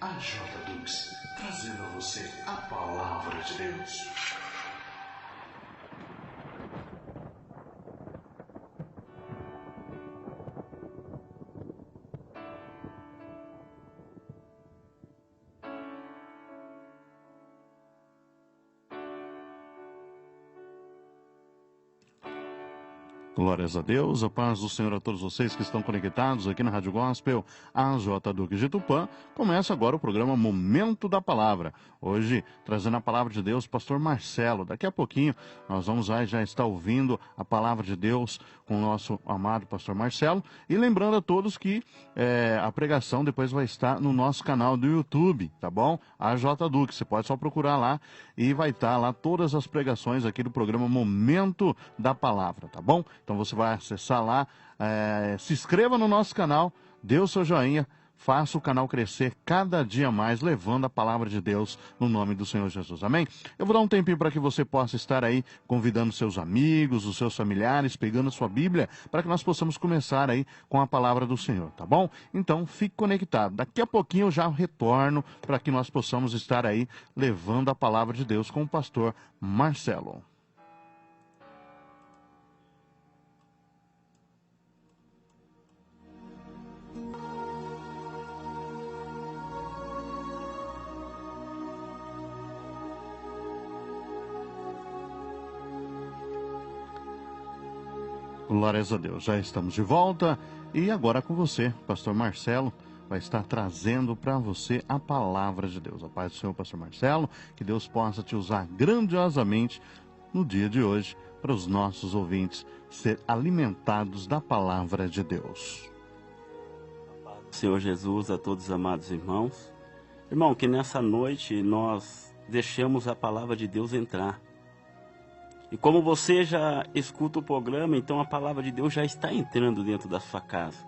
a J. Dux, trazendo a você a palavra de Deus. Glórias a Deus, a paz do Senhor a todos vocês que estão conectados aqui na Rádio Gospel, a J. Duque de Tupã. Começa agora o programa Momento da Palavra. Hoje, trazendo a palavra de Deus, pastor Marcelo. Daqui a pouquinho, nós vamos já estar ouvindo a palavra de Deus com o nosso amado pastor Marcelo. E lembrando a todos que a pregação depois vai estar no nosso canal do YouTube, tá bom? A J. Duque, você pode só procurar lá e vai estar lá todas as pregações aqui do programa Momento da Palavra, tá bom? Então você vai acessar lá, se inscreva no nosso canal, dê o seu joinha, faça o canal crescer cada dia mais, levando a palavra de Deus no nome do Senhor Jesus, amém? Eu vou dar um tempinho para que você possa estar aí convidando seus amigos, os seus familiares, pegando a sua Bíblia, para que nós possamos começar aí com a palavra do Senhor, tá bom? Então fique conectado, daqui a pouquinho eu já retorno para que nós possamos estar aí levando a palavra de Deus com o pastor Marcelo. Glórias a Deus, já estamos de volta e agora com você, pastor Marcelo, vai estar trazendo para você a palavra de Deus. A paz do Senhor, pastor Marcelo, que Deus possa te usar grandiosamente no dia de hoje para os nossos ouvintes ser alimentados da palavra de Deus. A paz do Senhor Jesus a todos os amados irmãos. Irmão, que nessa noite nós deixemos a palavra de Deus entrar. E como você já escuta o programa, então a palavra de Deus já está entrando dentro da sua casa.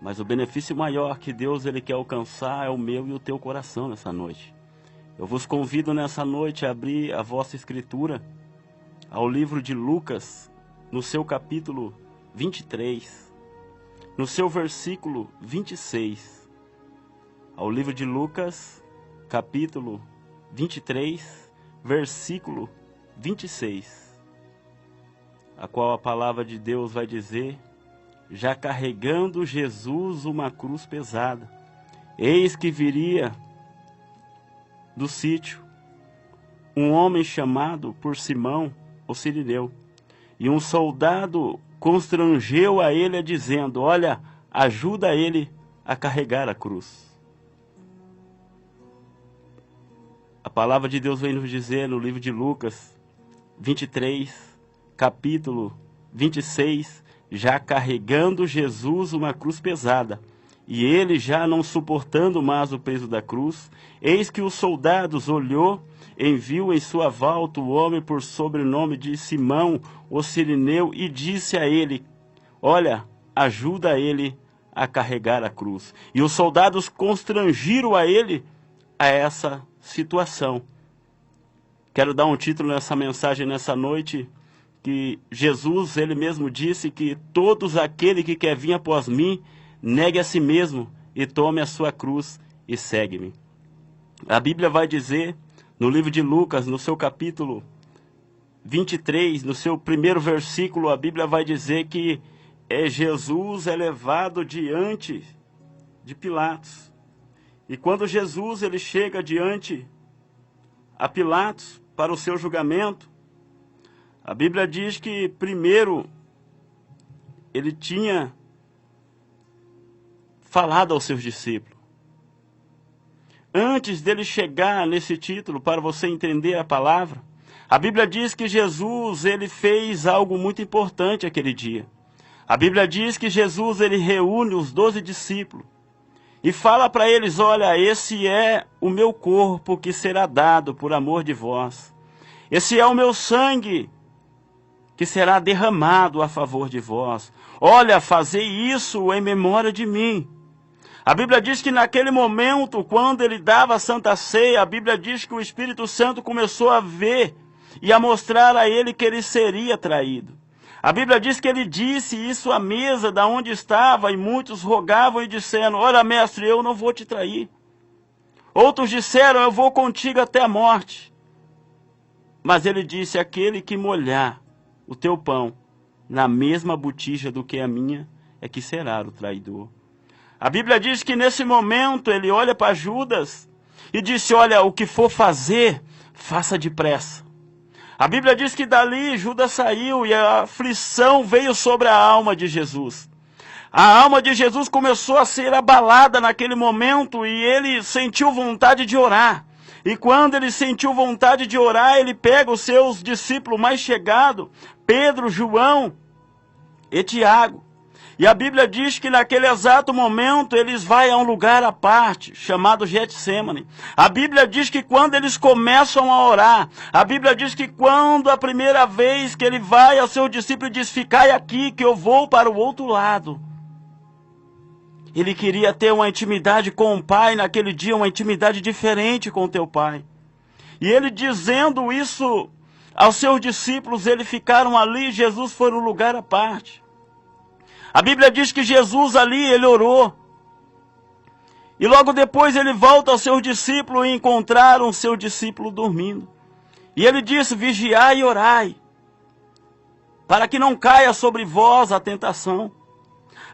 Mas o benefício maior que Deus ele quer alcançar é o meu e o teu coração nessa noite. Eu vos convido nessa noite a abrir a vossa escritura ao livro de Lucas, no seu capítulo 23, no seu versículo 26. Ao livro de Lucas, capítulo 23, versículo 26, a qual a palavra de Deus vai dizer: já carregando Jesus uma cruz pesada, eis que viria do sítio um homem chamado por Simão, o Cirineu, e um soldado constrangeu a ele dizendo: olha, ajuda ele a carregar a cruz. A palavra de Deus vem nos dizer no livro de Lucas 23, capítulo 26, já carregando Jesus uma cruz pesada, e ele já não suportando mais o peso da cruz, eis que os soldados olhou e viu em sua volta o homem por sobrenome de Simão, o Cirineu, e disse a ele: olha, ajuda ele a carregar a cruz. E os soldados constrangiram a ele a essa situação. Quero dar um título nessa mensagem nessa noite, que Jesus, ele mesmo disse que todos aquele que quer vir após mim, negue a si mesmo e tome a sua cruz e segue-me. A Bíblia vai dizer, no livro de Lucas, no seu capítulo 23, no seu primeiro versículo, a Bíblia vai dizer que Jesus é levado diante de Pilatos. E quando Jesus ele chega diante a Pilatos para o seu julgamento, a Bíblia diz que primeiro ele tinha falado aos seus discípulos. Antes dele chegar nesse título, para você entender a palavra, a Bíblia diz que Jesus ele fez algo muito importante aquele dia. A Bíblia diz que Jesus ele reúne os 12 discípulos e fala para eles: olha, esse é o meu corpo que será dado por amor de vós. Esse é o meu sangue que será derramado a favor de vós. Olha, fazei isso em memória de mim. A Bíblia diz que naquele momento, quando ele dava a Santa Ceia, a Bíblia diz que o Espírito Santo começou a ver e a mostrar a ele que ele seria traído. A Bíblia diz que ele disse isso à mesa da onde estava, e muitos rogavam e disseram: olha, mestre, eu não vou te trair. Outros disseram, eu vou contigo até a morte. Mas ele disse, aquele que molhar o teu pão na mesma botija do que a minha, é que será o traidor. A Bíblia diz que nesse momento ele olha para Judas e disse, olha, o que for fazer, faça depressa. A Bíblia diz que dali Judas saiu e a aflição veio sobre a alma de Jesus. A alma de Jesus começou a ser abalada naquele momento e ele sentiu vontade de orar. E quando ele sentiu vontade de orar, ele pega os seus discípulos mais chegados, Pedro, João e Tiago. E a Bíblia diz que naquele exato momento eles vão a um lugar à parte, chamado Getsêmani. A Bíblia diz que quando eles começam a orar, a Bíblia diz que quando a primeira vez que ele vai ao seu discípulo e diz, ficai aqui que eu vou para o outro lado. Ele queria ter uma intimidade com o Pai naquele dia, uma intimidade diferente com o teu Pai. E ele dizendo isso aos seus discípulos, eles ficaram ali, Jesus foi no lugar à parte. A Bíblia diz que Jesus ali, ele orou. E logo depois ele volta aos seus discípulos e encontraram o seu discípulo dormindo. E ele disse, vigiai e orai, para que não caia sobre vós a tentação.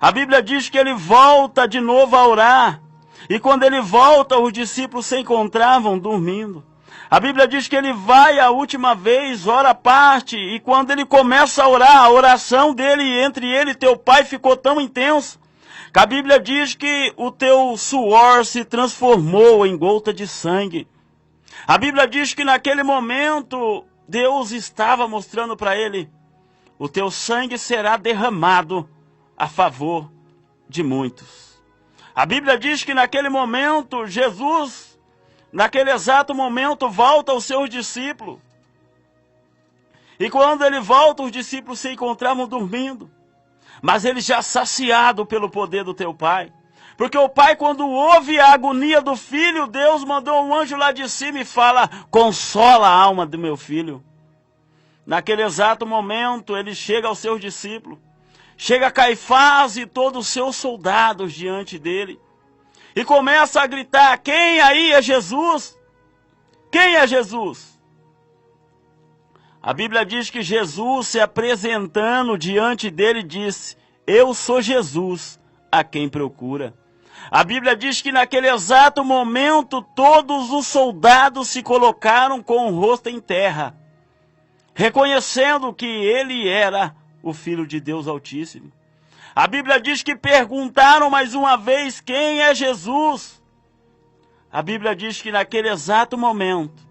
A Bíblia diz que ele volta de novo a orar. E quando ele volta, os discípulos se encontravam dormindo. A Bíblia diz que ele vai a última vez, ora à parte, e quando ele começa a orar, a oração dele, entre ele e teu pai, ficou tão intensa, que a Bíblia diz que o teu suor se transformou em gota de sangue. A Bíblia diz que naquele momento, Deus estava mostrando para ele, o teu sangue será derramado a favor de muitos. A Bíblia diz que naquele momento, Jesus, naquele exato momento, volta aos seus discípulos. E quando ele volta, os discípulos se encontravam dormindo. Mas ele já saciado pelo poder do teu Pai. Porque o Pai, quando ouve a agonia do filho, Deus mandou um anjo lá de cima e fala, consola a alma do meu filho. Naquele exato momento, ele chega aos seus discípulos. Chega Caifás e todos os seus soldados diante dele. E começa a gritar, quem aí é Jesus? Quem é Jesus? A Bíblia diz que Jesus, se apresentando diante dele, disse, eu sou Jesus, a quem procura. A Bíblia diz que naquele exato momento, todos os soldados se colocaram com o rosto em terra, reconhecendo que ele era o Filho de Deus Altíssimo. A Bíblia diz que perguntaram mais uma vez, quem é Jesus? A Bíblia diz que naquele exato momento,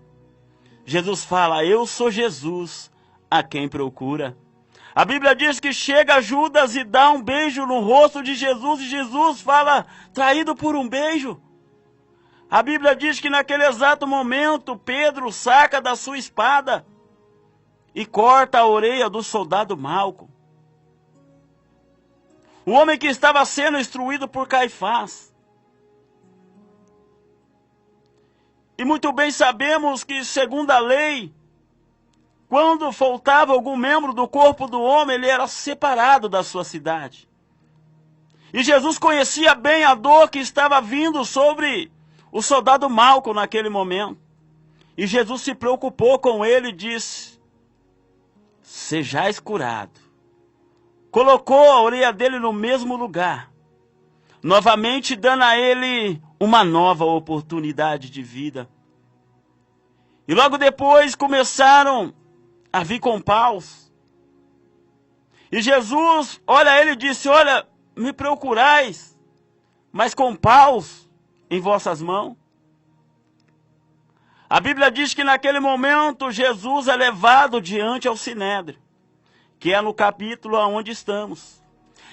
Jesus fala, eu sou Jesus, a quem procura. A Bíblia diz que chega Judas e dá um beijo no rosto de Jesus, e Jesus fala, traído por um beijo. A Bíblia diz que naquele exato momento, Pedro saca da sua espada e corta a orelha do soldado Malco. O homem que estava sendo instruído por Caifás. E muito bem sabemos que, segundo a lei, quando faltava algum membro do corpo do homem, ele era separado da sua cidade. E Jesus conhecia bem a dor que estava vindo sobre o soldado Malco naquele momento. E Jesus se preocupou com ele e disse, sejais curado. Colocou a orelha dele no mesmo lugar, novamente dando a ele uma nova oportunidade de vida. E logo depois começaram a vir com paus. E Jesus, olha ele e disse, olha, me procurais, mas com paus em vossas mãos. A Bíblia diz que naquele momento Jesus é levado diante ao Sinédrio, que é no capítulo onde estamos.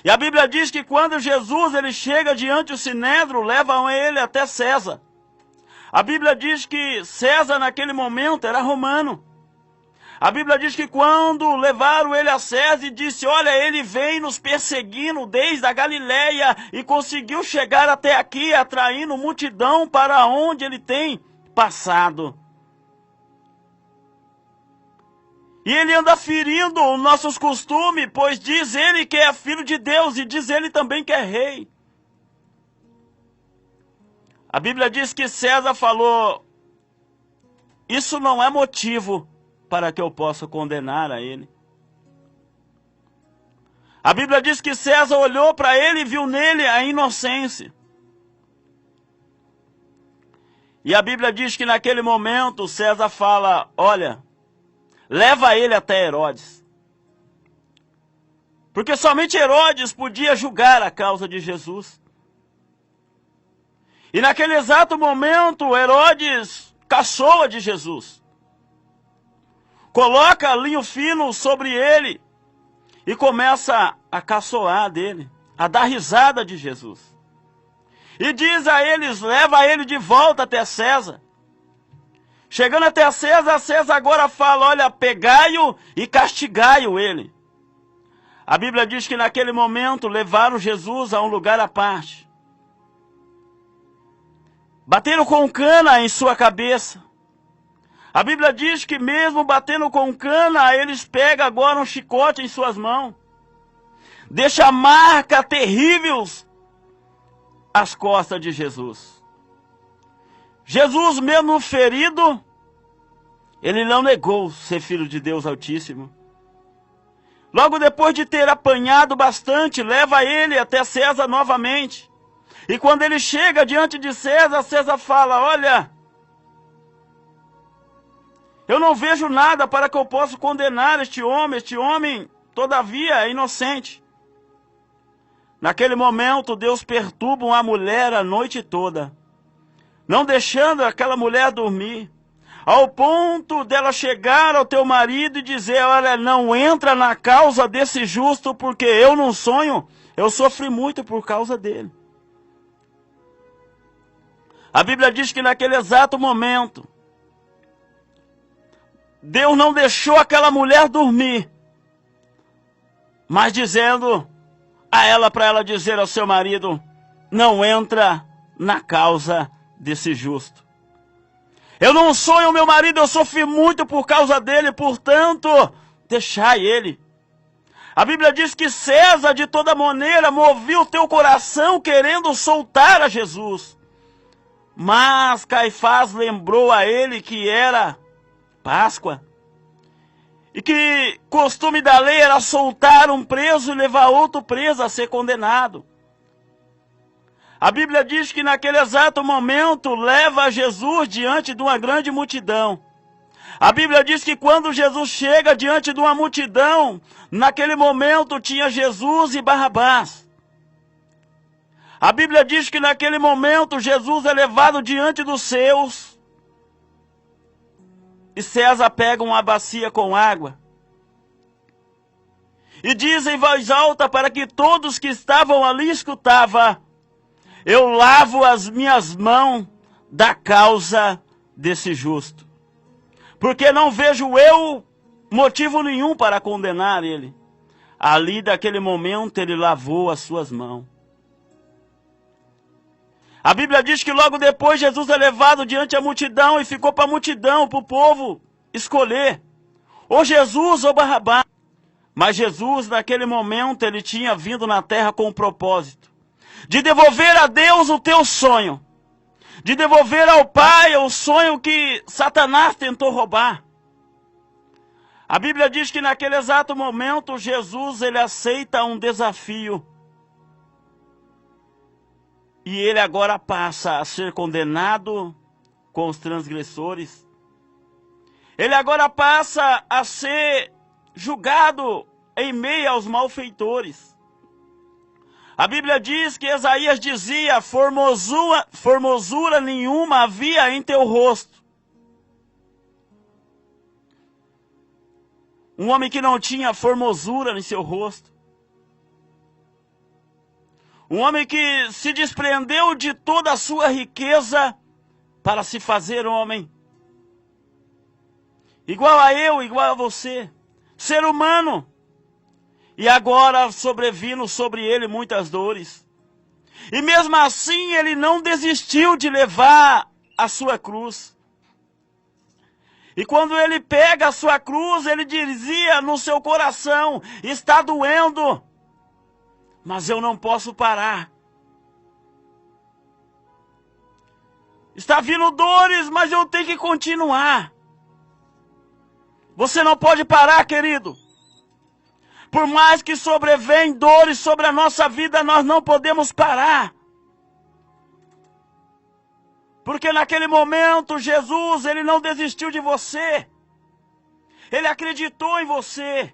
E a Bíblia diz que quando Jesus ele chega diante do Sinédrio, levam ele até César. A Bíblia diz que César naquele momento era romano. A Bíblia diz que quando levaram ele a César e disse, olha, ele vem nos perseguindo desde a Galileia e conseguiu chegar até aqui, atraindo multidão para onde ele tem passado. E ele anda ferindo os nossos costumes, pois diz ele que é filho de Deus e diz ele também que é rei. A Bíblia diz que César falou: isso não é motivo para que eu possa condenar a ele. A Bíblia diz que César olhou para ele e viu nele a inocência. E a Bíblia diz que naquele momento César fala: olha, leva ele até Herodes. Porque somente Herodes podia julgar a causa de Jesus. E naquele exato momento, Herodes caçoa de Jesus. Coloca linho fino sobre ele e começa a caçoar dele, a dar risada de Jesus. E diz a eles: leva ele de volta até César. Chegando até César, César agora fala: olha, pegai-o e castigai-o ele. A Bíblia diz que naquele momento levaram Jesus a um lugar à parte. Bateram com cana em sua cabeça. A Bíblia diz que mesmo batendo com cana, eles pegam agora um chicote em suas mãos. Deixa marca terríveis às costas de Jesus. Jesus, mesmo ferido, ele não negou ser filho de Deus Altíssimo. Logo depois de ter apanhado bastante, leva ele até César novamente. E quando ele chega diante de César, César fala: olha, eu não vejo nada para que eu possa condenar este homem, todavia, é inocente. Naquele momento, Deus perturba a mulher a noite toda, não deixando aquela mulher dormir, ao ponto dela chegar ao teu marido e dizer: olha, não entra na causa desse justo, porque eu não sonho, eu sofri muito por causa dele. A Bíblia diz que naquele exato momento, Deus não deixou aquela mulher dormir, mas dizendo a ela, para ela dizer ao seu marido: não entra na causa desse justo. Eu não sonho o meu marido, eu sofri muito por causa dele, portanto, deixai ele. A Bíblia diz que César, de toda maneira, movia o teu coração querendo soltar a Jesus. Mas Caifás lembrou a ele que era Páscoa. E que costume da lei era soltar um preso e levar outro preso a ser condenado. A Bíblia diz que naquele exato momento leva Jesus diante de uma grande multidão. A Bíblia diz que quando Jesus chega diante de uma multidão, naquele momento tinha Jesus e Barrabás. A Bíblia diz que naquele momento Jesus é levado diante dos seus. E César pega uma bacia com água. E diz em voz alta para que todos que estavam ali escutavam: eu lavo as minhas mãos da causa desse justo. Porque não vejo eu motivo nenhum para condenar ele. Ali, daquele momento, ele lavou as suas mãos. A Bíblia diz que logo depois Jesus é levado diante da multidão e ficou para a multidão, para o povo escolher: ou Jesus ou Barrabás. Mas Jesus, naquele momento, ele tinha vindo na terra com um propósito de devolver a Deus o teu sonho, de devolver ao Pai o sonho que Satanás tentou roubar. A Bíblia diz que naquele exato momento Jesus ele aceita um desafio. E ele agora passa a ser condenado com os transgressores. Ele agora passa a ser julgado em meio aos malfeitores. A Bíblia diz que Isaías dizia: formosura nenhuma havia em teu rosto. Um homem que não tinha formosura em seu rosto. Um homem que se desprendeu de toda a sua riqueza para se fazer homem. Igual a eu, igual a você. Ser humano. E agora sobrevindo sobre ele muitas dores. E mesmo assim ele não desistiu de levar a sua cruz. E quando ele pega a sua cruz, ele dizia no seu coração: está doendo, mas eu não posso parar. Está vindo dores, mas eu tenho que continuar. Você não pode parar, querido. Por mais que sobrevêm dores sobre a nossa vida, nós não podemos parar. Porque naquele momento, Jesus, Ele não desistiu de você. Ele acreditou em você.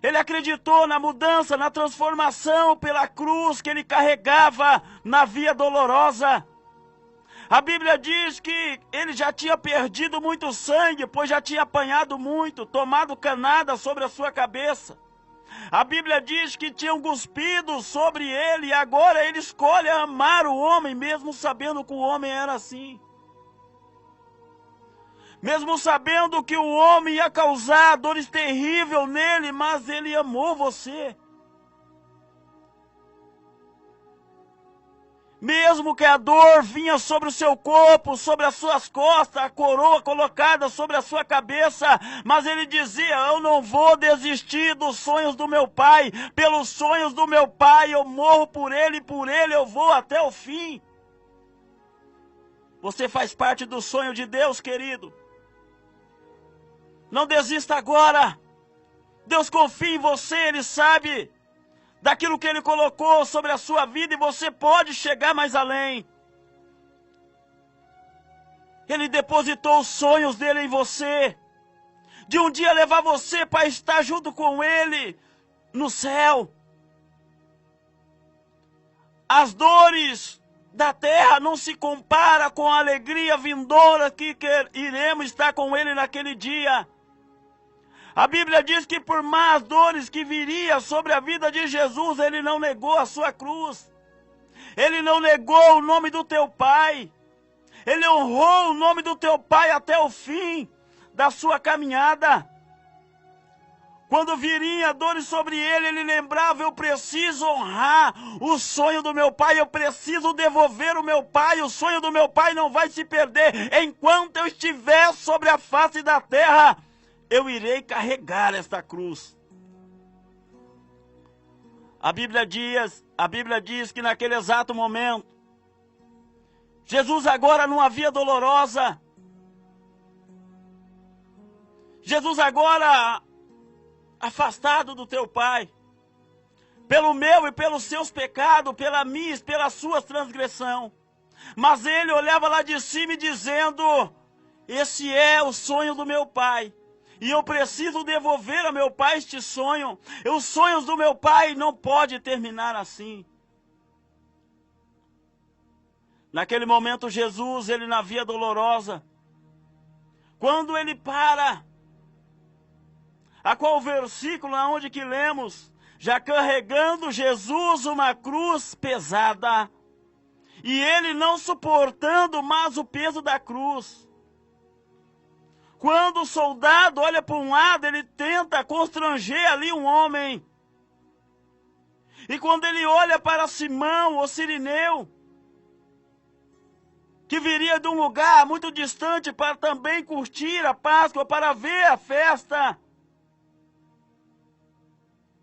Ele acreditou na mudança, na transformação pela cruz que Ele carregava na via dolorosa. A Bíblia diz que Ele já tinha perdido muito sangue, pois já tinha apanhado muito, tomado canada sobre a sua cabeça. A Bíblia diz que tinham cuspido sobre Ele e agora Ele escolhe amar o homem, mesmo sabendo que o homem era assim. Mesmo sabendo que o homem ia causar dores terríveis nele, mas Ele amou você. Mesmo que a dor vinha sobre o seu corpo, sobre as suas costas, a coroa colocada sobre a sua cabeça, mas Ele dizia, eu não vou desistir dos sonhos do meu Pai. Pelos sonhos do meu Pai eu morro por Ele eu vou até o fim. Você faz parte do sonho de Deus, querido. Não desista agora. Deus confia em você, Ele sabe daquilo que Ele colocou sobre a sua vida e você pode chegar mais além. Ele depositou os sonhos dele em você, de um dia levar você para estar junto com Ele no céu. As dores da terra não se compara com a alegria vindoura que iremos estar com Ele naquele dia. A Bíblia diz que por más dores que viria sobre a vida de Jesus, Ele não negou a sua cruz. Ele não negou o nome do teu Pai. Ele honrou o nome do teu Pai até o fim da sua caminhada. Quando viria dores sobre ele, ele lembrava, eu preciso honrar o sonho do meu Pai, eu preciso devolver o meu Pai, o sonho do meu Pai não vai se perder. Enquanto eu estiver sobre a face da terra, eu irei carregar esta cruz. A Bíblia diz que naquele exato momento, Jesus agora numa via dolorosa, Jesus agora afastado do teu Pai, pelo meu e pelos seus pecados, pela minha e pela sua transgressão. Mas ele olhava lá de cima e dizendo, esse é o sonho do meu Pai. E eu preciso devolver ao meu Pai este sonho. Os sonhos do meu Pai não podem terminar assim. Naquele momento Jesus, ele na via dolorosa, quando ele para, a qual versículo aonde que lemos, já carregando Jesus uma cruz pesada, e ele não suportando mais o peso da cruz. Quando o soldado olha para um lado, ele tenta constranger ali um homem. E quando ele olha para Simão, o Cirineu, que viria de um lugar muito distante para também curtir a Páscoa, para ver a festa,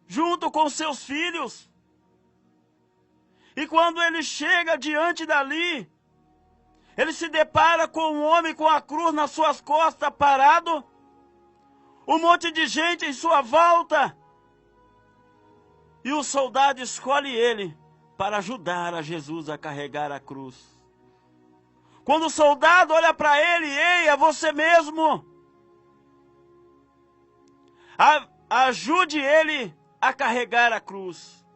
junto com seus filhos. E quando ele chega diante dali, ele se depara com um homem com a cruz nas suas costas, parado, um monte de gente em sua volta, e o soldado escolhe ele para ajudar a Jesus a carregar a cruz. Quando o soldado olha para ele, ei, é você mesmo, ajude ele a carregar a cruz.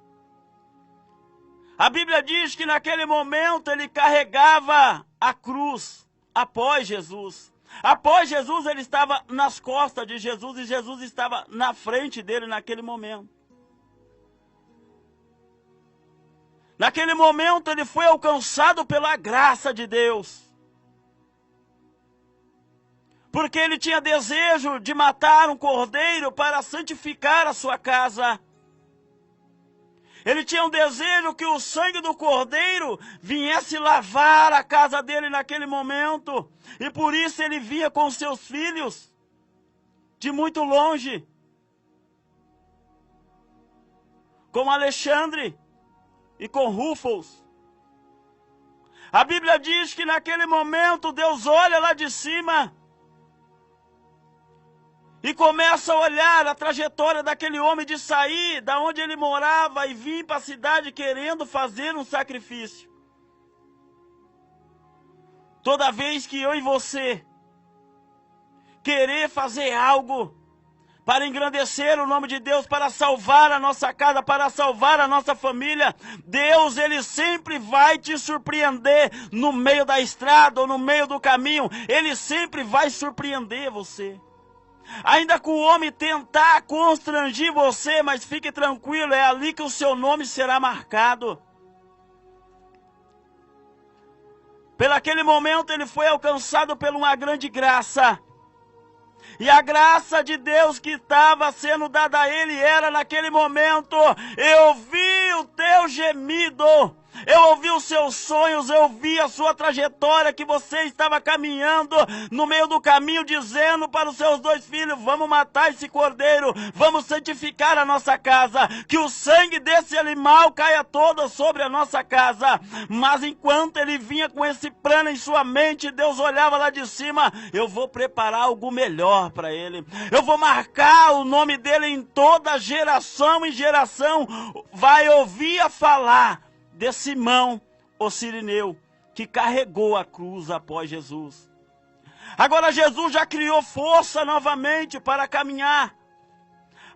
A Bíblia diz que naquele momento ele carregava a cruz após Jesus. Após Jesus, ele estava nas costas de Jesus e Jesus estava na frente dele naquele momento. Naquele momento ele foi alcançado pela graça de Deus. Porque ele tinha desejo de matar um cordeiro para santificar a sua casa. Ele tinha um desejo que o sangue do cordeiro viesse lavar a casa dele naquele momento. E por isso ele vinha com seus filhos de muito longe. Com Alexandre e com Rufus. A Bíblia diz que naquele momento Deus olha lá de cima e começa a olhar a trajetória daquele homem de sair da onde ele morava e vir para a cidade querendo fazer um sacrifício. Toda vez que eu e você querer fazer algo para engrandecer o nome de Deus, para salvar a nossa casa, para salvar a nossa família, Deus, Ele sempre vai te surpreender no meio da estrada ou no meio do caminho. Ele sempre vai surpreender você. Ainda que o homem tentar constrangir você, mas fique tranquilo, é ali que o seu nome será marcado. Pelaquele momento ele foi alcançado por uma grande graça. E a graça de Deus que estava sendo dada a ele era naquele momento: eu ouvi o teu gemido, eu ouvi os seus sonhos, eu ouvi a sua trajetória que você estava caminhando no meio do caminho, dizendo para os seus 2 filhos: vamos matar esse cordeiro, vamos santificar a nossa casa, que o sangue desse animal caia todo sobre a nossa casa. Mas enquanto ele vinha com esse plano em sua mente, Deus olhava lá de cima: eu vou preparar algo melhor para ele, eu vou marcar o nome dele em toda geração e geração vai ouvir a falar de Simão, o Cirineu, que carregou a cruz após Jesus. Agora Jesus já criou força novamente para caminhar.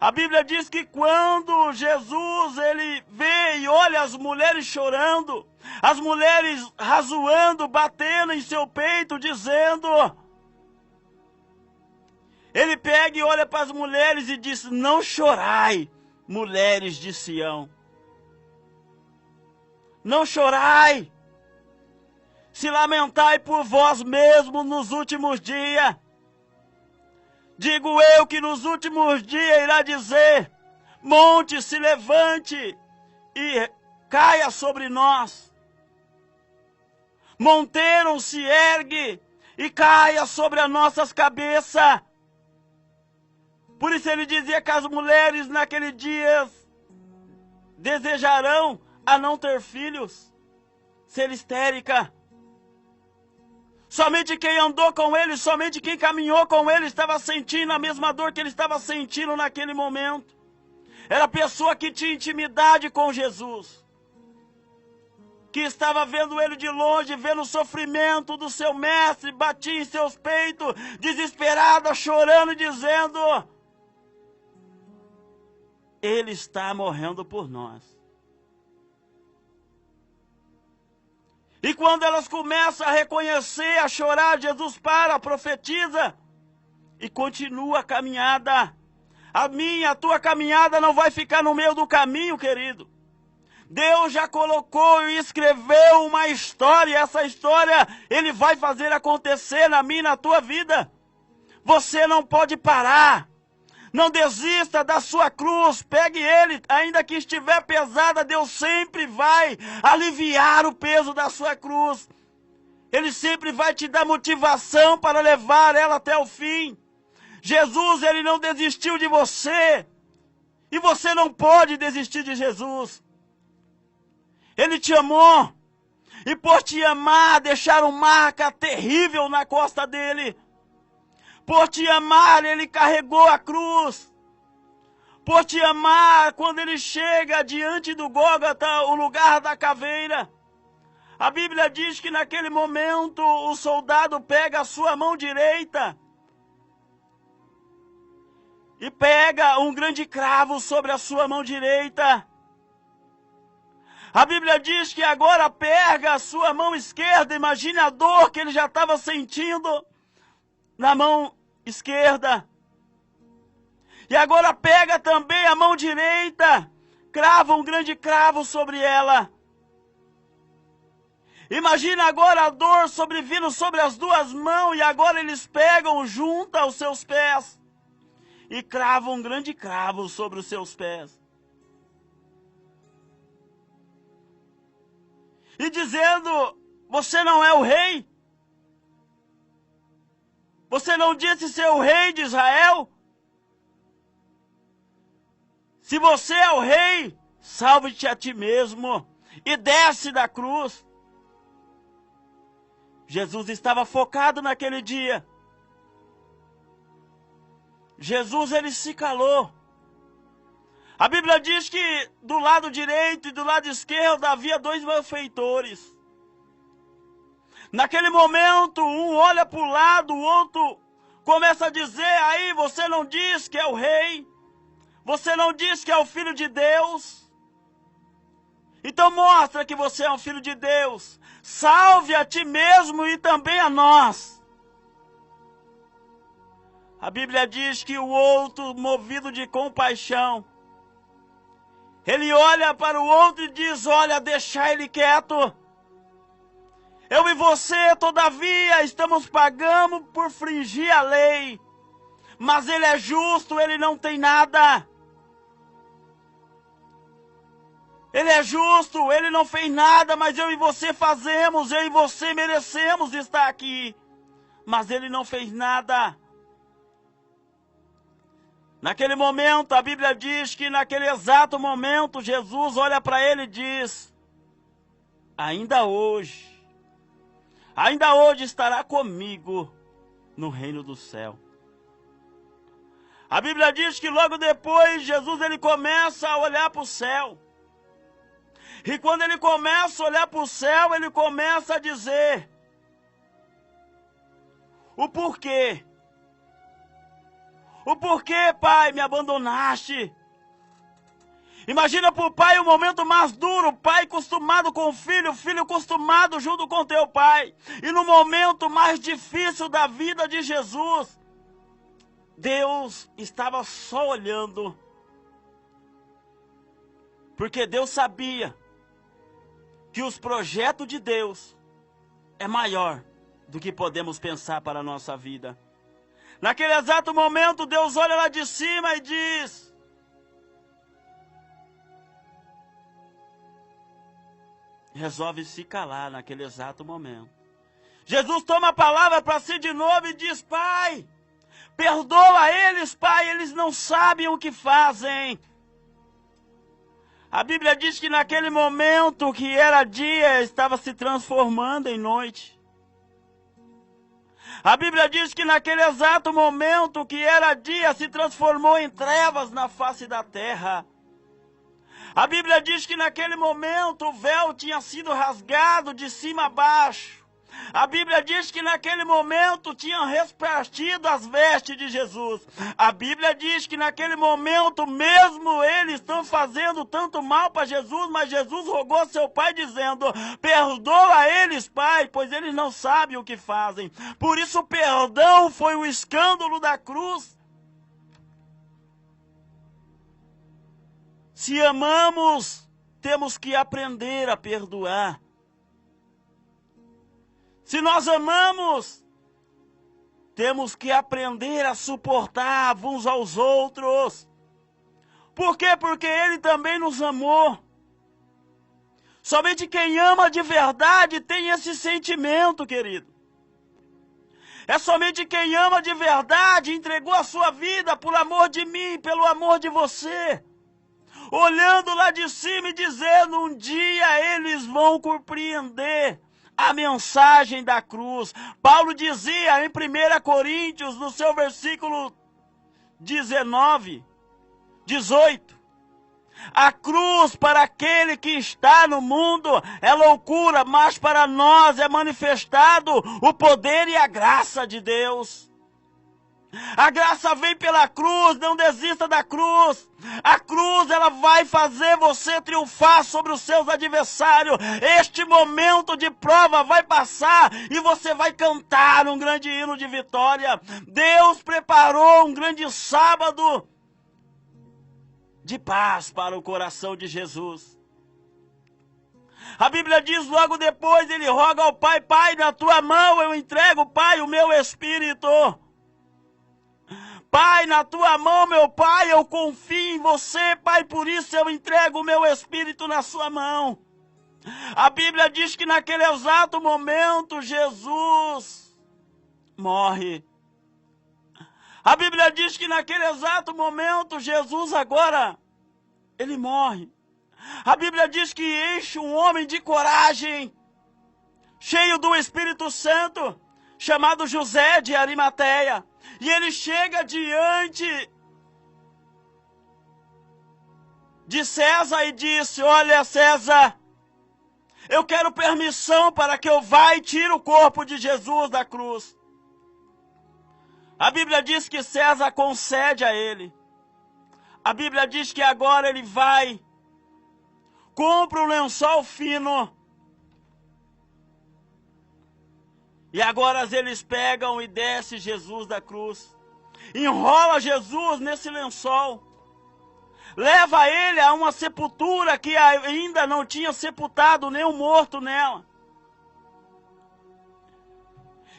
A Bíblia diz que quando Jesus ele vê e olha as mulheres chorando, as mulheres razoando, batendo em seu peito, dizendo... Ele pega e olha para as mulheres e diz: não chorai, mulheres de Sião. Não chorai, se lamentai por vós mesmos nos últimos dias. Digo eu que nos últimos dias irá dizer: monte, se levante e caia sobre nós. Monteiro se ergue e caia sobre as nossas cabeças. Por isso ele dizia que as mulheres naquele dia desejarão a não ter filhos, ser histérica. Somente quem andou com ele, somente quem caminhou com ele estava sentindo a mesma dor que ele estava sentindo naquele momento. Era a pessoa que tinha intimidade com Jesus, que estava vendo ele de longe, vendo o sofrimento do seu mestre, batia em seus peitos, desesperada, chorando e dizendo: ele está morrendo por nós. E quando elas começam a reconhecer, a chorar, Jesus para, profetiza e continua a caminhada. A minha, a tua caminhada não vai ficar no meio do caminho, querido. Deus já colocou e escreveu uma história, e essa história Ele vai fazer acontecer na minha e na tua vida. Você não pode parar. Não desista da sua cruz, pegue ele, ainda que estiver pesada, Deus sempre vai aliviar o peso da sua cruz. Ele sempre vai te dar motivação para levar ela até o fim. Jesus, ele não desistiu de você, e você não pode desistir de Jesus. Ele te amou, e por te amar, deixaram marca terrível na costa dele. Por te amar, ele carregou a cruz. Por te amar, quando ele chega diante do Gólgota, o lugar da caveira, a Bíblia diz que naquele momento o soldado pega a sua mão direita e pega um grande cravo sobre a sua mão direita. A Bíblia diz que agora pega a sua mão esquerda, imagine a dor que ele já estava sentindo na mão esquerda. E agora pega também a mão direita, crava um grande cravo sobre ela. Imagina agora a dor sobrevindo sobre as 2 mãos, e agora eles pegam, juntam os seus pés e cravam um grande cravo sobre os seus pés. E dizendo: você não é o rei? Você não disse ser o rei de Israel? Se você é o rei, salve-te a ti mesmo e desce da cruz. Jesus estava focado naquele dia. Jesus, ele se calou. A Bíblia diz que do lado direito e do lado esquerdo havia 2 malfeitores. Naquele momento, um olha para o lado, o outro começa a dizer: aí você não diz que é o rei, você não diz que é o filho de Deus, então mostra que você é um filho de Deus, salve a ti mesmo e também a nós. A Bíblia diz que o outro, movido de compaixão, ele olha para o outro e diz: olha, deixa ele quieto. Eu e você, todavia, estamos pagando por fringir a lei. Mas ele é justo, ele não tem nada. Ele é justo, ele não fez nada, mas eu e você fazemos, eu e você merecemos estar aqui. Mas ele não fez nada. Naquele momento, a Bíblia diz que naquele exato momento, Jesus olha para ele e diz: ainda hoje estará comigo no reino do céu. A Bíblia diz que logo depois, Jesus ele começa a olhar para o céu. E quando ele começa a olhar para o céu, ele começa a dizer o porquê. O porquê, Pai, me abandonaste? Imagina para o pai o momento mais duro, o pai acostumado com o filho acostumado junto com teu pai. E no momento mais difícil da vida de Jesus, Deus estava só olhando. Porque Deus sabia que os projetos de Deus é maior do que podemos pensar para a nossa vida. Naquele exato momento, Deus olha lá de cima e diz: resolve se calar naquele exato momento. Jesus toma a palavra para si de novo e diz: Pai, perdoa eles, Pai, eles não sabem o que fazem. A Bíblia diz que naquele momento que era dia, estava se transformando em noite. A Bíblia diz que naquele exato momento que era dia, se transformou em trevas na face da terra. A Bíblia diz que naquele momento o véu tinha sido rasgado de cima a baixo. A Bíblia diz que naquele momento tinham repartido as vestes de Jesus. A Bíblia diz que naquele momento mesmo eles estão fazendo tanto mal para Jesus, mas Jesus rogou a seu pai dizendo: perdoa eles, Pai, pois eles não sabem o que fazem. Por isso o perdão foi o escândalo da cruz. Se amamos, temos que aprender a perdoar. Se nós amamos, temos que aprender a suportar uns aos outros. Por quê? Porque Ele também nos amou. Somente quem ama de verdade tem esse sentimento, querido. É somente quem ama de verdade entregou a sua vida por amor de mim, pelo amor de você. Olhando lá de cima e dizendo: um dia eles vão compreender a mensagem da cruz. Paulo dizia em 1 Coríntios, no seu versículo 19, 18: a cruz para aquele que está no mundo é loucura, mas para nós é manifestado o poder e a graça de Deus. A graça vem pela cruz, não desista da cruz. A cruz, ela vai fazer você triunfar sobre os seus adversários. Este momento de prova vai passar e você vai cantar um grande hino de vitória. Deus preparou um grande sábado de paz para o coração de Jesus. A Bíblia diz logo depois, ele roga ao Pai: Pai, na tua mão eu entrego, Pai, o meu espírito. Pai, na tua mão, meu Pai, eu confio em você, Pai, por isso eu entrego o meu espírito na sua mão. A Bíblia diz que naquele exato momento Jesus morre. A Bíblia diz que naquele exato momento Jesus agora, ele morre. A Bíblia diz que enche um homem de coragem. cheio do Espírito Santo, chamado José de Arimateia. E ele chega diante de César e disse: olha, César, eu quero permissão para que eu vá e tire o corpo de Jesus da cruz. A Bíblia diz que César concede a ele. A Bíblia diz que agora ele vai, compra um lençol fino, e agora eles pegam e descem Jesus da cruz, enrola Jesus nesse lençol, leva ele a uma sepultura que ainda não tinha sepultado nenhum morto nela.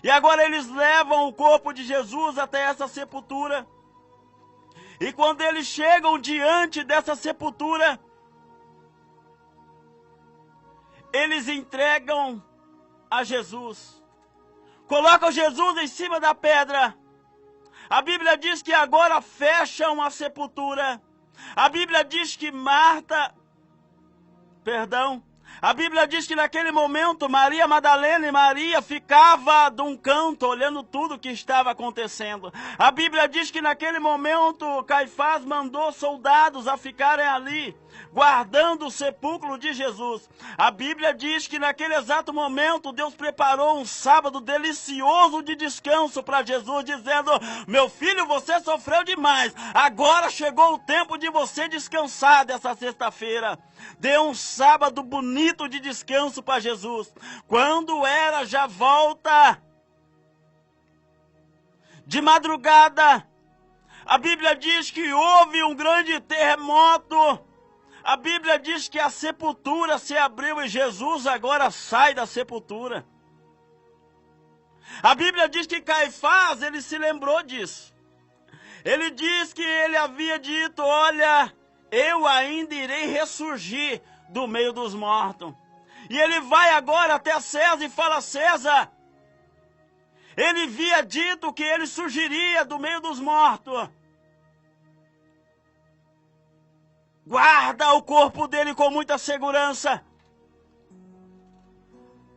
E agora eles levam o corpo de Jesus até essa sepultura. E quando eles chegam diante dessa sepultura, eles entregam a Jesus. Colocam Jesus em cima da pedra. A Bíblia diz que agora fecham a sepultura. A Bíblia diz que a Bíblia diz que naquele momento Maria Madalena e Maria ficava de um canto olhando tudo o que estava acontecendo. A Bíblia diz que naquele momento Caifás mandou soldados a ficarem ali, guardando o sepulcro de Jesus. A Bíblia diz que naquele exato momento Deus preparou um sábado delicioso de descanso para Jesus, dizendo: meu filho, você sofreu demais, agora chegou o tempo de você descansar dessa sexta-feira. Deu um sábado bonito de descanso para Jesus. Quando era já volta de madrugada, a Bíblia diz que houve um grande terremoto. A Bíblia diz que a sepultura se abriu e Jesus agora sai da sepultura. A Bíblia diz que Caifás, ele se lembrou disso. Ele diz que ele havia dito: olha, eu ainda irei ressurgir do meio dos mortos. E ele vai agora até César e fala: César, ele havia dito que ele surgiria do meio dos mortos. Guarda o corpo dele com muita segurança.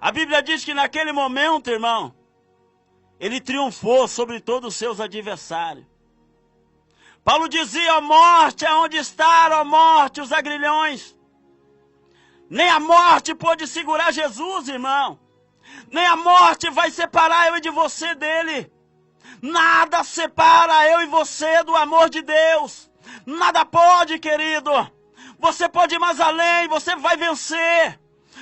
A Bíblia diz que naquele momento, irmão, ele triunfou sobre todos os seus adversários. Paulo dizia: ó morte, aonde está, ó morte, os agrilhões? Nem a morte pôde segurar Jesus, irmão. Nem a morte vai separar eu e de você dele. Nada separa eu e você do amor de Deus. Nada pode, querido. Você pode ir mais além, você vai vencer.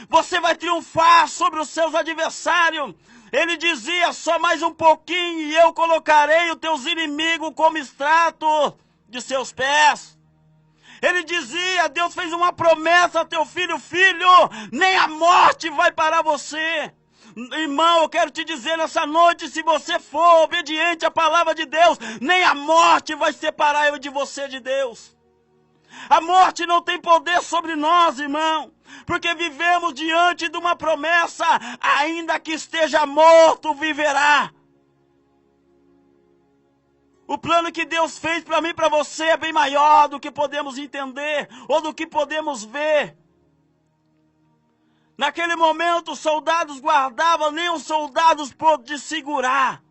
Você vai triunfar sobre os seus adversários. Ele dizia: só mais um pouquinho e eu colocarei os teus inimigos como extrato de seus pés. Ele dizia: Deus fez uma promessa a teu filho: filho, nem a morte vai parar você. Irmão, eu quero te dizer nessa noite, se você for obediente à palavra de Deus, nem a morte vai separar eu de você de Deus. A morte não tem poder sobre nós, irmão, porque vivemos diante de uma promessa: ainda que esteja morto, viverá. O plano que Deus fez para mim e para você é bem maior do que podemos entender ou do que podemos ver. Naquele momento, os soldados guardavam, nem os soldados pôde segurar.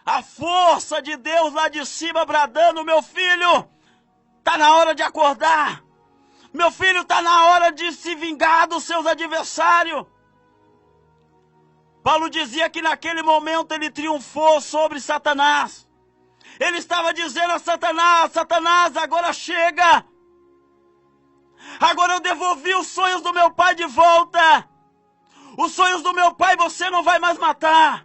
A força de Deus lá de cima bradando: meu filho, está na hora de acordar. Meu filho, está na hora de se vingar dos seus adversários. Paulo dizia que naquele momento ele triunfou sobre Satanás. Ele estava dizendo a Satanás: Satanás, agora chega. Agora eu devolvi os sonhos do meu pai de volta. Os sonhos do meu pai você não vai mais matar.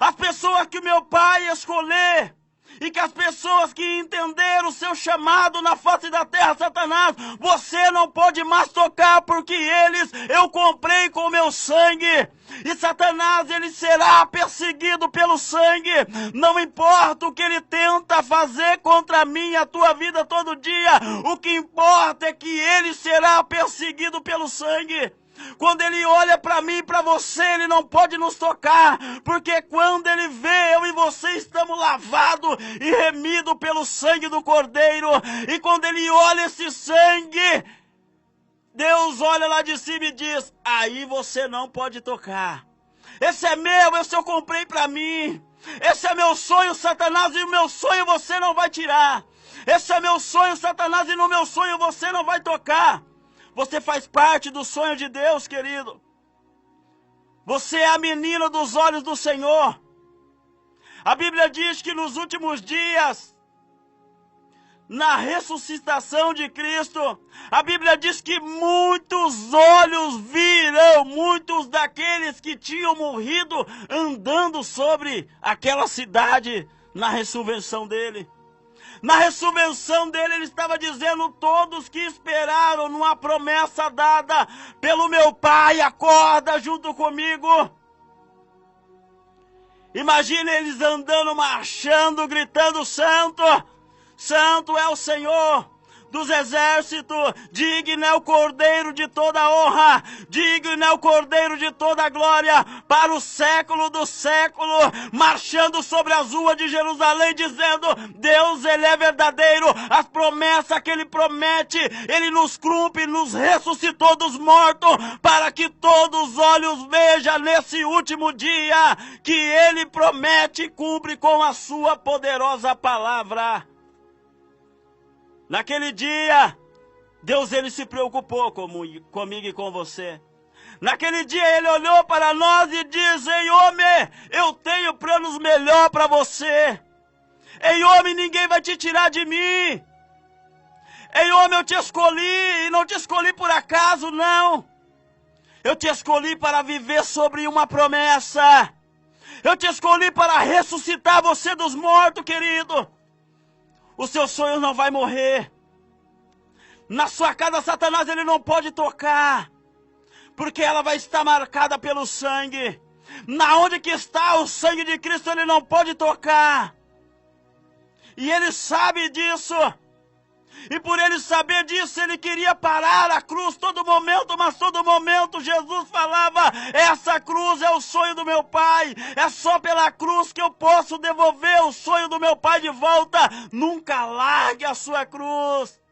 As pessoas que o meu pai escolher, e que as pessoas que entenderam o seu chamado na face da terra, Satanás, você não pode mais tocar, porque eles eu comprei com o meu sangue. E Satanás, ele será perseguido pelo sangue. Não importa o que ele tenta fazer contra mim e a tua vida todo dia, o que importa é que ele será perseguido pelo sangue. Quando ele olha para mim e para você, ele não pode nos tocar, porque quando ele vê eu e você estamos lavados e remidos pelo sangue do Cordeiro, e quando ele olha esse sangue, Deus olha lá de cima e diz: aí você não pode tocar. Esse é meu, esse eu comprei para mim. Esse é meu sonho, Satanás, e o meu sonho você não vai tirar. Esse é meu sonho, Satanás, e no meu sonho você não vai tocar. Você faz parte do sonho de Deus, querido. Você é a menina dos olhos do Senhor. A Bíblia diz que nos últimos dias, na ressuscitação de Cristo, a Bíblia diz que muitos olhos virão, muitos daqueles que tinham morrido andando sobre aquela cidade na ressurreição dele. Na ressurreição dele, ele estava dizendo: todos que esperaram numa promessa dada pelo meu Pai, acorda junto comigo. Imagine eles andando, marchando, gritando: santo, santo é o Senhor dos exércitos, digno é o Cordeiro de toda honra, digno é o Cordeiro de toda glória, para o século do século, marchando sobre as ruas de Jerusalém, dizendo: Deus, Ele é verdadeiro, as promessas que Ele promete, Ele nos cumpre, nos ressuscitou dos mortos, para que todos os olhos vejam nesse último dia, que Ele promete e cumpre com a sua poderosa palavra. Naquele dia, Deus ele se preocupou comigo e com você. Naquele dia ele olhou para nós e disse: ei homem, eu tenho planos melhores para você. Ei homem, ninguém vai te tirar de mim. Ei homem, eu te escolhi, e não te escolhi por acaso, não. Eu te escolhi para viver sobre uma promessa. Eu te escolhi para ressuscitar você dos mortos, querido. Os seus sonhos não vão morrer. Na sua casa, Satanás ele não pode tocar, porque ela vai estar marcada pelo sangue. Na onde que está o sangue de Cristo, ele não pode tocar. E ele sabe disso. E por ele saber disso, ele queria parar a cruz todo momento, mas todo momento Jesus falava: essa cruz é o sonho do meu Pai, é só pela cruz que eu posso devolver o sonho do meu Pai de volta. Nunca largue a sua cruz.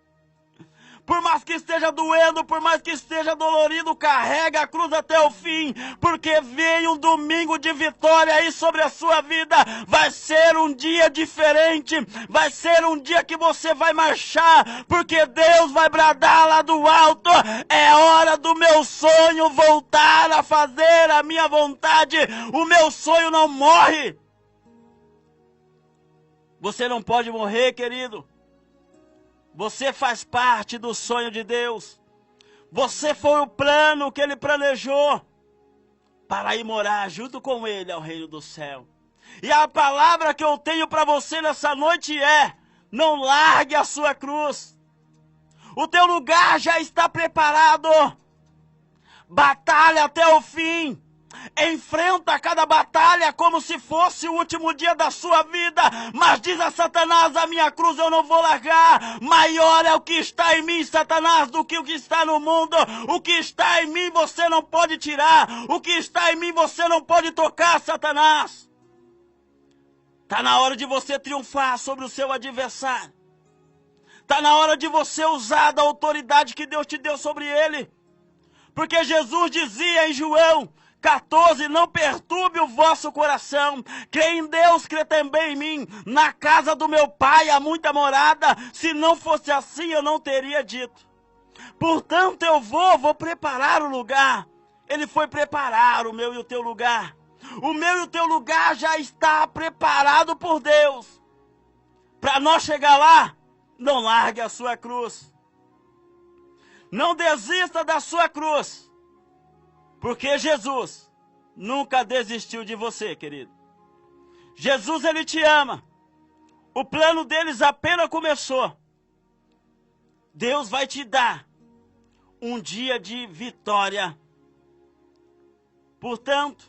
Por mais que esteja doendo, por mais que esteja dolorido, carrega a cruz até o fim, porque vem um domingo de vitória aí sobre a sua vida. Vai ser um dia diferente, vai ser um dia que você vai marchar, porque Deus vai bradar lá do alto: é hora do meu sonho voltar a fazer a minha vontade. O meu sonho não morre. Você não pode morrer, querido. Você faz parte do sonho de Deus. Você foi o plano que Ele planejou para ir morar junto com Ele ao reino do céu. E a palavra que eu tenho para você nessa noite é: não largue a sua cruz. O teu lugar já está preparado. Batalha até o fim. Enfrenta cada batalha como se fosse o último dia da sua vida. Mas diz a Satanás: a minha cruz eu não vou largar. Maior é o que está em mim, Satanás, do que o que está no mundo. O que está em mim você não pode tirar. O que está em mim você não pode tocar, Satanás. Está na hora de você triunfar sobre o seu adversário. Está na hora de você usar da autoridade que Deus te deu sobre ele. Porque Jesus dizia em João 14: não perturbe o vosso coração, crê em Deus, crê também em mim. Na casa do meu Pai há muita morada, se não fosse assim eu não teria dito. Portanto eu vou preparar o lugar. Ele foi preparar o meu e o teu lugar. O meu e o teu lugar já está preparado por Deus. Para nós chegar lá, não largue a sua cruz. Não desista da sua cruz. Porque Jesus nunca desistiu de você, querido. Jesus, Ele te ama. O plano deles apenas começou. Deus vai te dar um dia de vitória. Portanto,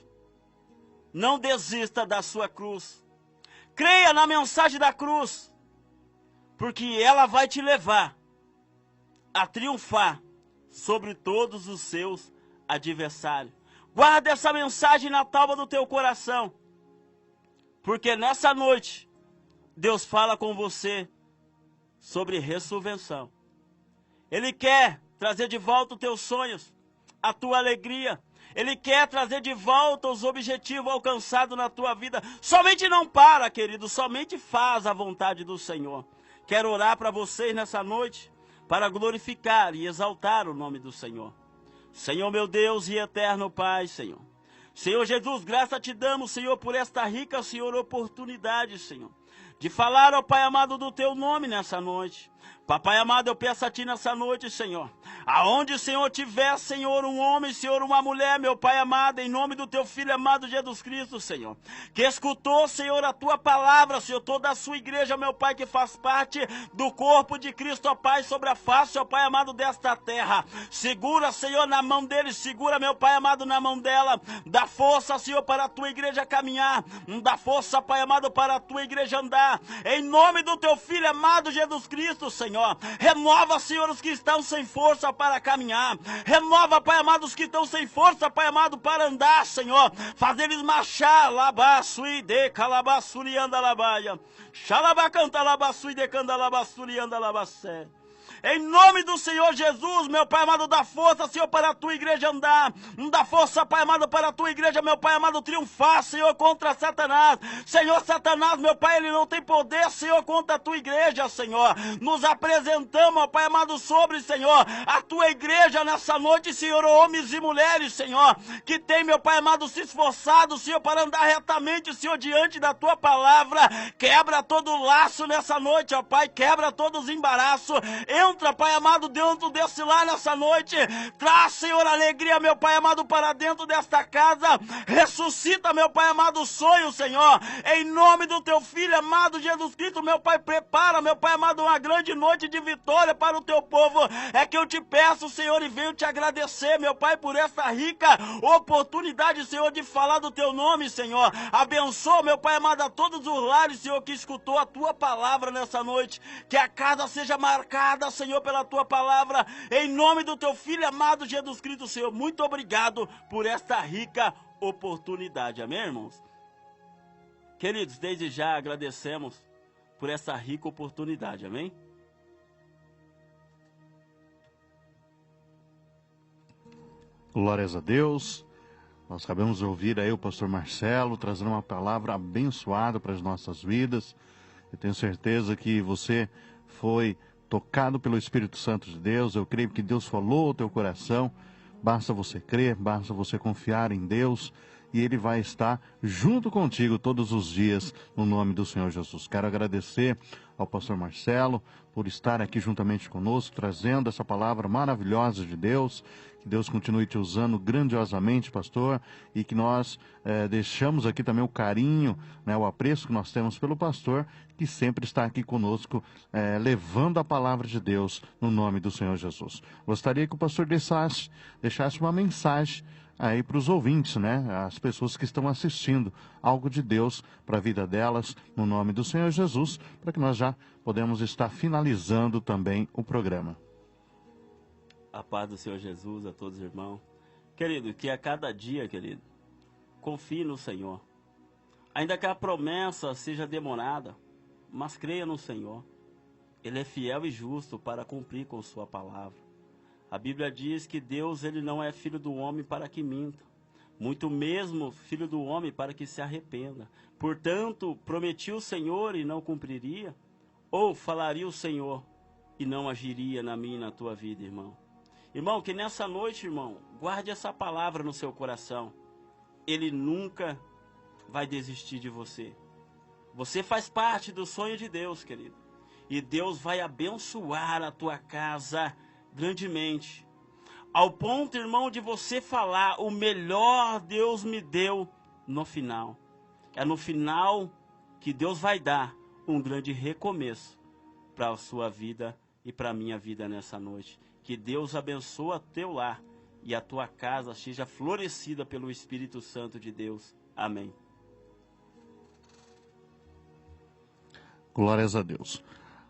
não desista da sua cruz. Creia na mensagem da cruz, porque ela vai te levar a triunfar sobre todos os seus adversário. Guarda essa mensagem na tábua do teu coração, porque nessa noite Deus fala com você sobre ressurreição. Ele quer trazer de volta os teus sonhos, a tua alegria. Ele quer trazer de volta os objetivos alcançados na tua vida. Somente não para, querido, somente faz a vontade do Senhor. Quero orar para vocês nessa noite, para glorificar e exaltar o nome do Senhor. Senhor meu Deus e eterno Pai, Senhor. Senhor Jesus, graça te damos, Senhor, por esta rica, Senhor, oportunidade, Senhor, de falar, ó Pai amado, do teu nome nessa noite. Papai amado, eu peço a Ti nessa noite, Senhor, aonde, Senhor, tiver, Senhor, um homem, Senhor, uma mulher, meu Pai amado, em nome do Teu Filho amado Jesus Cristo, Senhor, que escutou, Senhor, a Tua palavra, Senhor, toda a sua igreja, meu Pai, que faz parte do corpo de Cristo, ó Pai, sobre a face, ó Pai amado, desta terra. Segura, Senhor, na mão deles, segura, meu Pai amado, na mão dela, dá força, Senhor, para a Tua igreja caminhar, dá força, Pai amado, para a Tua igreja andar, em nome do Teu Filho amado Jesus Cristo, Senhor. Renova, Senhor, os que estão sem força para caminhar. Renova, Pai amado, os que estão sem força, Pai amado, para andar, Senhor. Faz eles marchar. Labaçui de calabaçuri anda labaia. Xalabacanta labaçui de candalabaçuri anda labacé. Em nome do Senhor Jesus, meu Pai amado, dá força, Senhor, para a Tua igreja andar. Dá força, Pai amado, para a Tua igreja, meu Pai amado, triunfar, Senhor, contra Satanás. Senhor, Satanás, meu Pai, ele não tem poder, Senhor, contra a Tua igreja, Senhor. Nos apresentamos, Pai amado, sobre, Senhor, a Tua igreja nessa noite, Senhor, homens e mulheres, Senhor, que tem, meu Pai amado, se esforçado, Senhor, para andar retamente, Senhor, diante da Tua palavra. Quebra todo laço nessa noite, ó Pai, quebra todos os embaraços. Entra, Pai amado, dentro desse lar nessa noite. Traz, Senhor, alegria, meu Pai amado, para dentro desta casa. Ressuscita, meu Pai amado, o sonho, Senhor. Em nome do Teu Filho amado Jesus Cristo, meu Pai, prepara, meu Pai amado, uma grande noite de vitória para o Teu povo. É que eu te peço, Senhor, e venho te agradecer, meu Pai, por essa rica oportunidade, Senhor, de falar do Teu nome, Senhor. Abençoa, meu Pai amado, a todos os lares, Senhor, que escutou a Tua palavra nessa noite. Que a casa seja marcada, Senhor, pela Tua palavra, em nome do Teu Filho amado Jesus Cristo, Senhor. Muito obrigado por esta rica oportunidade, amém, irmãos? Queridos, desde já agradecemos por essa rica oportunidade, amém? Glórias a Deus. Nós acabamos de ouvir aí o pastor Marcelo trazendo uma palavra abençoada para as nossas vidas. Eu tenho certeza que você foi tocado pelo Espírito Santo de Deus. Eu creio que Deus falou ao teu coração. Basta você crer, basta você confiar em Deus e Ele vai estar junto contigo todos os dias no nome do Senhor Jesus. Quero agradecer ao pastor Marcelo por estar aqui juntamente conosco, trazendo essa palavra maravilhosa de Deus. Que Deus continue te usando grandiosamente, pastor, e que nós deixamos aqui também o carinho, né, o apreço que nós temos pelo pastor, que sempre está aqui conosco, levando a palavra de Deus no nome do Senhor Jesus. Gostaria que o pastor deixasse uma mensagem aí para os ouvintes, né, as pessoas que estão assistindo, algo de Deus para a vida delas, no nome do Senhor Jesus, para que nós já podemos estar finalizando também o programa. A paz do Senhor Jesus a todos os irmãos. Querido, que a cada dia, querido, confie no Senhor. Ainda que a promessa seja demorada, mas creia no Senhor. Ele é fiel e justo para cumprir com sua palavra. A Bíblia diz que Deus, ele não é filho do homem para que minta, muito mesmo filho do homem para que se arrependa. Portanto, prometia o Senhor e não cumpriria? Ou falaria o Senhor e não agiria na minha e na tua vida, irmão? Irmão, que nessa noite, irmão, guarde essa palavra no seu coração. Ele nunca vai desistir de você. Você faz parte do sonho de Deus, querido. E Deus vai abençoar a tua casa grandemente. Ao ponto, irmão, de você falar, o melhor Deus me deu no final. É no final que Deus vai dar um grande recomeço para a sua vida e para a minha vida nessa noite. Que Deus abençoe teu lar e a tua casa seja florescida pelo Espírito Santo de Deus. Amém. Glórias a Deus.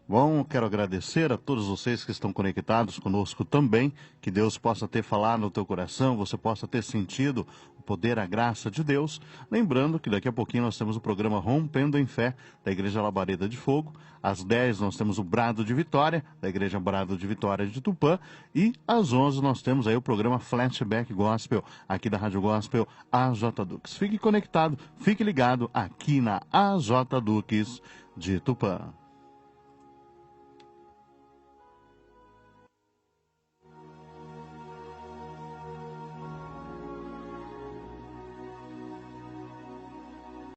Bom, quero agradecer a todos vocês que estão conectados conosco também, que Deus possa ter falado no teu coração, você possa ter sentido o poder, a graça de Deus. Lembrando que daqui a pouquinho nós temos o programa Rompendo em Fé, da Igreja Labareda de Fogo. Às 10 nós temos o Brado de Vitória, da Igreja Brado de Vitória de Tupã. E às 11 nós temos aí o programa Flashback Gospel, aqui da Rádio Gospel AJ Dux. Fique conectado, fique ligado aqui na AJ Dux de Tupã.